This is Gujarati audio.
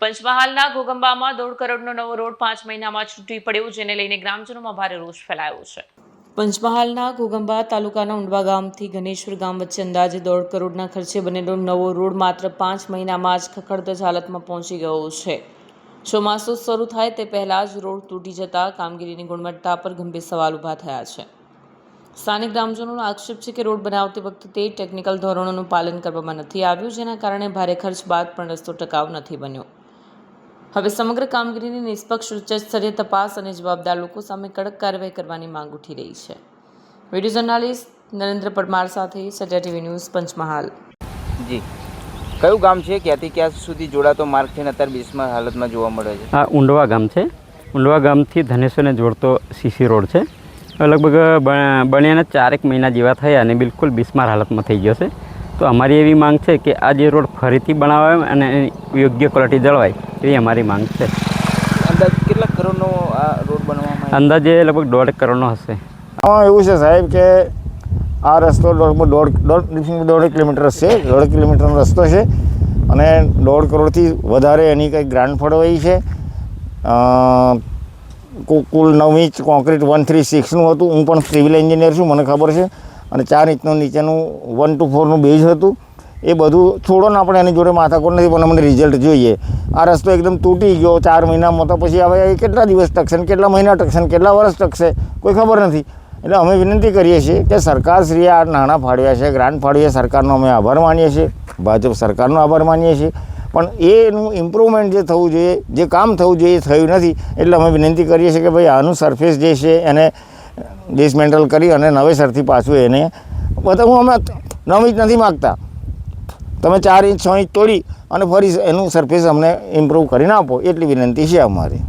પંચમહાલના ઘોગંબામાં 1.5 કરોડનો નવો રોડ 5 મહિનામાં છૂટી પડ્યો, જેને લઈને ગ્રામજનોમાં ભારે રોષ ફેલાયો છે. પંચમહાલના ઘોગંબા તાલુકાના ઉંડવા ગામથી ગણેશ્વર ગામ વચ્ચે અંદાજે 1.5 કરોડના ખર્ચે બનેલો નવો રોડ માત્ર 5 મહિનામાં જ ખખડધજ હાલતમાં પહોંચી ગયો છે. ચોમાસું શરૂ થાય તે પહેલા જ રોડ તૂટી જતા કામગીરીની ગુણવત્તા પર ગંભીર સવાલ ઊભા થયા છે. સ્થાનિક ગ્રામજનોનો આક્ષેપ છે કે રોડ બનાવતી વખતે ટેકનિકલ ધોરણોનું પાલન કરવામાં નથી આવ્યું, જેના કારણે ભારે ખર્ચ બાદ પણ રસ્તો ટકાઉ નથી બન્યો. હવે સમગ્ર કામગીરીની નિષ્પક્ષ ઉચ્ચસ્તરીય તપાસ અને જવાબદાર લોકો સામે કડક કાર્યવાહી કરવાની માંગ ઉઠી રહી છે. વિડીયો જર્નાલિસ્ટ નરેન્દ્ર પરમાર સાથે સત્યા ટીવી ન્યૂઝ, પંચમહાલ. જી, કયું ગામ છે, ક્યાંથી ક્યાં સુધી જોડાતો માર્ગ છે ને અત્યારે બિસ્માર હાલતમાં જોવા મળે છે? આ ઉંડવા ગામ છે. ઉંડવા ગામથી ધનેશ્વરને જોડતો સીસી રોડ છે. લગભગ બન્યાને 4 મહિના જેવા થયા અને બિલકુલ બિસ્માર હાલતમાં થઈ ગયો છે. તો અમારી એવી માંગ છે કે આ જે રોડ ફરીથી બનાવાય અને યોગ્ય ક્વોલિટી જળવાય એવી અમારી માંગ છે. અંદાજ કેટલા કરોડનો આ રોડ બનાવવામાં? અંદાજે લગભગ 1.5 કરોડનો હશે. એવું છે સાહેબ કે આ રસ્તો 1.5 કિલોમીટર છે. 1.5 કિલોમીટરનો રસ્તો છે અને 1.5 કરોડથી વધારે એની કંઈક ગ્રાન્ટ ફળવાઈ છે. કુલ 9 ઇંચ કોન્ક્રીટ 136નું હતું. હું પણ સિવિલ એન્જિનિયર છું, મને ખબર છે. અને 4 ઇંચનું નીચેનું 1 to 4નું બેઝ હતું. એ બધું છોડો ને, આપણે એની જોડે માથાકોટ નથી, પણ અમને રિઝલ્ટ જોઈએ. આ રસ્તો એકદમ તૂટી ગયો 4 મહિનામાં, તો પછી હવે એ કેટલા દિવસ ટકશે ને કેટલા મહિના ટકશે ને કેટલા વર્ષ ટકશે કોઈ ખબર નથી. એટલે અમે વિનંતી કરીએ છીએ કે સરકારશ્રીએ આ નાણાં ફાળવ્યા છે, ગ્રાન્ટ ફાળવી, સરકારનો અમે આભાર માનીએ છીએ, ભાજપ સરકારનો આભાર માનીએ છીએ. પણ એનું ઇમ્પ્રુવમેન્ટ જે થવું જોઈએ, જે કામ થવું જોઈએ એ થયું નથી. એટલે અમે વિનંતી કરીએ છીએ કે ભાઈ આનું સરફેસ જે છે એને ડિસમેન્ટલ કરી અને નવેસરથી પાછું એને બતાવું. અમે 9 ઇંચ નથી માગતા, તમે 4 ઇંચ 6 ઇંચ તોડી અને ફરી એનું સરફેસ અમને ઇમ્પ્રૂવ કરીને આપો, એટલી વિનંતી છે અમારી.